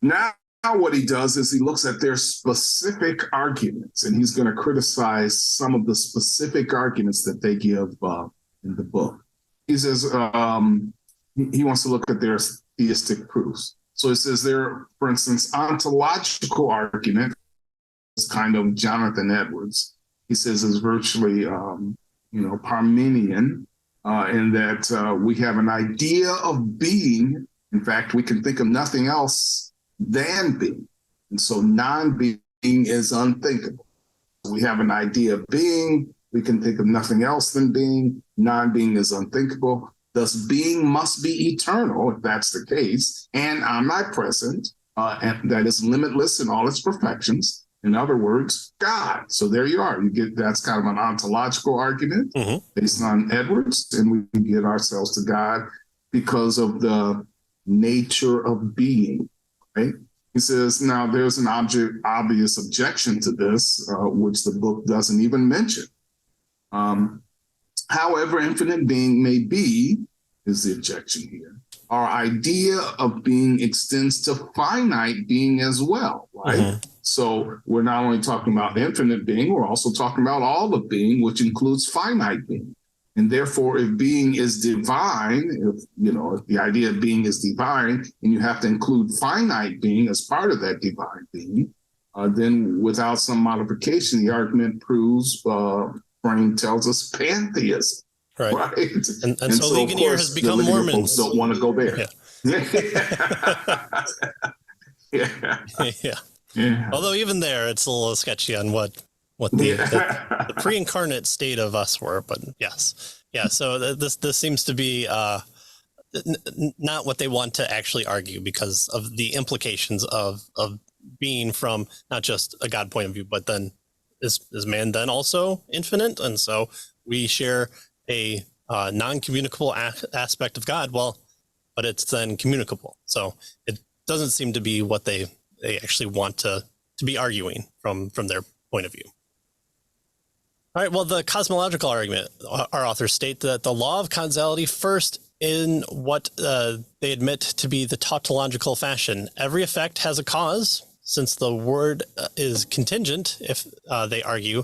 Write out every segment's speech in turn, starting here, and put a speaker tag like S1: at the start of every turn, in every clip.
S1: Now, what he does is he looks at their specific arguments, and he's going to criticize some of the specific arguments that they give in the book. He says he wants to look at their theistic proofs. So it says there, for instance, ontological argument is kind of Jonathan Edwards. He says is virtually, Parmenian, in that we have an idea of being. In fact, we can think of nothing else than being. And so non-being is unthinkable. We have an idea of being. We can think of nothing else than being. Non-being is unthinkable. Thus, being must be eternal, if that's the case, and omnipresent, and that is limitless in all its perfections. In other words, God. So there you are. You get that's kind of an ontological argument based on Edwards, and we get ourselves to God because of the nature of being, right? He says, now there's an obvious objection to this, which the book doesn't even mention. However infinite being may be, is the objection here, our idea of being extends to finite being as well, right? So we're not only talking about infinite being, we're also talking about all of being, which includes finite being. And therefore, if being is divine, if the idea of being is divine, and you have to include finite being as part of that divine being, then without some modification, the argument proves, Frame tells us, pantheism. Right.
S2: And so Ligonier has become Mormons.
S1: Don't want to go there.
S2: Yeah. Although even there, it's a little sketchy on what the pre-incarnate state of us were, but yes. Yeah. So this seems to be not what they want to actually argue because of the implications of being from not just a God point of view, but then is man then also infinite? And so we share a non-communicable aspect of God. Well, but it's then communicable. So it doesn't seem to be what they actually want to be arguing from their point of view. All right, well, the cosmological argument, our authors state that the law of causality first in what they admit to be the tautological fashion. Every effect has a cause. Since the word is contingent, if they argue,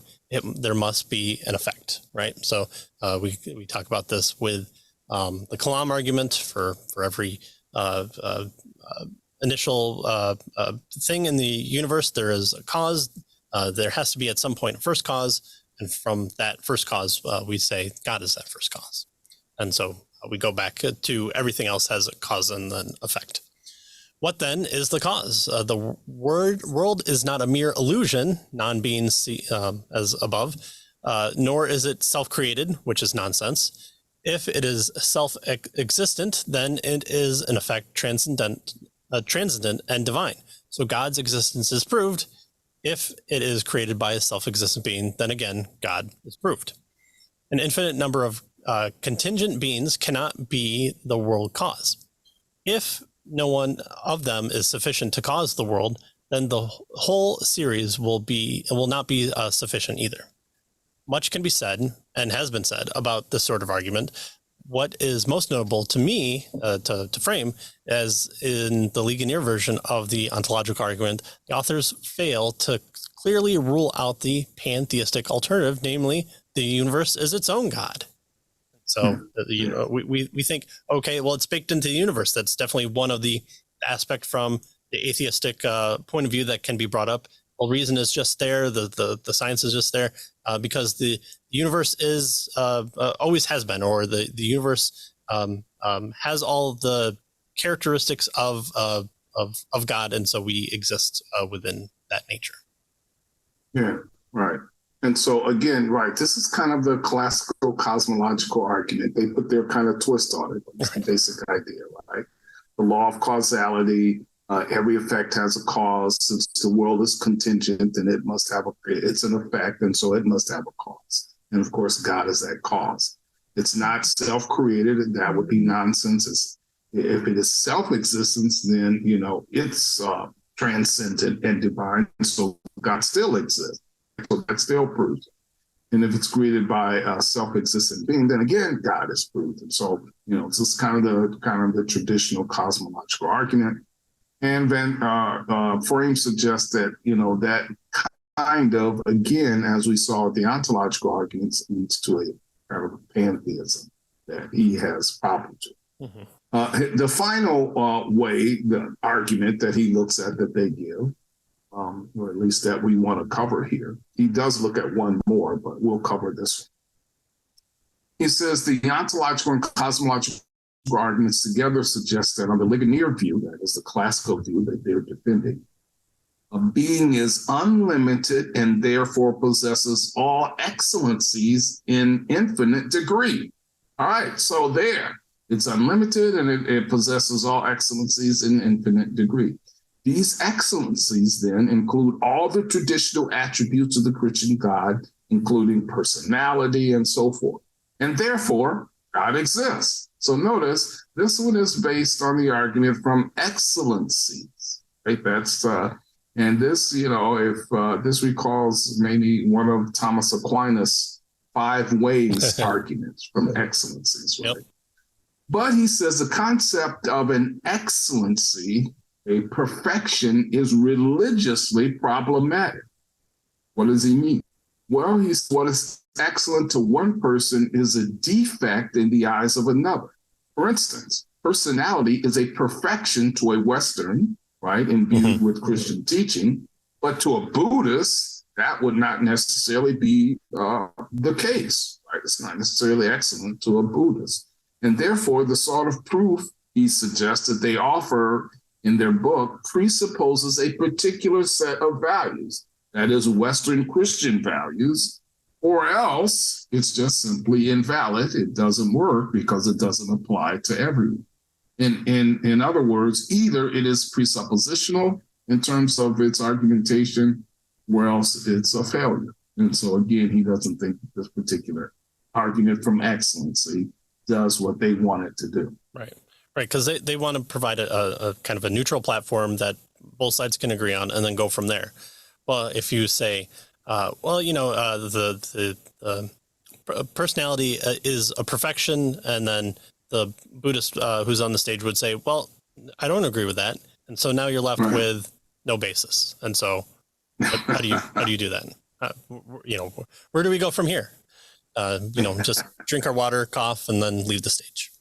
S2: there must be an effect, right? So we talk about this with the Kalam argument for every initial thing in the universe, there is a cause. There has to be at some point a first cause. And from that first cause, we say God is that first cause. And so we go back to everything else has a cause and then effect. What then is the cause? The world is not a mere illusion, non-being as above, nor is it self-created, which is nonsense. If it is self-existent, then it is in effect transcendent and divine. So God's existence is proved. If it is created by a self-existent being, then again, God is proved. An infinite number of contingent beings cannot be the world cause. If no one of them is sufficient to cause the world, then the whole series will not be sufficient either. Much can be said and has been said about this sort of argument. What is most notable to me, to frame, as in the Ligonier version of the ontological argument, the authors fail to clearly rule out the pantheistic alternative, namely the universe is its own God. So we think, okay, well, it's baked into the universe. That's definitely one of the aspect from the atheistic point of view that can be brought up. Well, reason is just there. The science is just there because the universe is always has been, or the universe has all the characteristics of God, and so we exist within that nature.
S1: Yeah, right. And so again, right, this is kind of the classical cosmological argument. They put their kind of twist on it, but it's the basic idea, right? The law of causality, every effect has a cause. Since the world is contingent, and it's an effect, and so it must have a cause. And of course, God is that cause. It's not self-created, and that would be nonsense. If it is self-existence, then, it's transcendent and divine, so God still exists. So that still proves it. And if it's created by a self-existent being, then again, God is proved. And so, this is kind of the traditional cosmological argument. And then Frame suggests that, that kind of, again, as we saw with the ontological arguments, leads to a kind of pantheism that he has problems with. Mm-hmm. The final the argument that he looks at that they give, or at least that we want to cover here, he does look at one more, but we'll cover this one. He says the ontological and cosmological arguments together suggest that on the Ligonier view, that is the classical view that they're defending, a being is unlimited and therefore possesses all excellencies in infinite degree. All right, so there, it's unlimited and it possesses all excellencies in infinite degree. These excellencies then include all the traditional attributes of the Christian God, including personality and so forth. And therefore, God exists. So notice, this one is based on the argument from excellencies, right? That's, and this, if this recalls maybe one of Thomas Aquinas' 5 ways arguments from excellencies, right? Yep. But he says the concept of an excellency, a perfection, is religiously problematic. What does he mean? Well, what is excellent to one person is a defect in the eyes of another. For instance, personality is a perfection to a Western, right, imbued with Christian teaching, but to a Buddhist, that would not necessarily be the case, right? It's not necessarily excellent to a Buddhist. And therefore, the sort of proof he suggests that they offer in their book presupposes a particular set of values, that is, Western Christian values, or else it's just simply invalid. It doesn't work because it doesn't apply to everyone. In other words, either it is presuppositional in terms of its argumentation, or else it's a failure. And so again, he doesn't think this particular argument from excellency does what they want it to do.
S2: Right. Because they want to provide a kind of a neutral platform that both sides can agree on and then go from there. Well, if you say, the personality is a perfection, and then the Buddhist who's on the stage would say, well, I don't agree with that. And so now you're left with no basis. And so how do you do that? Where do we go from here? Just drink our water, cough, and then leave the stage.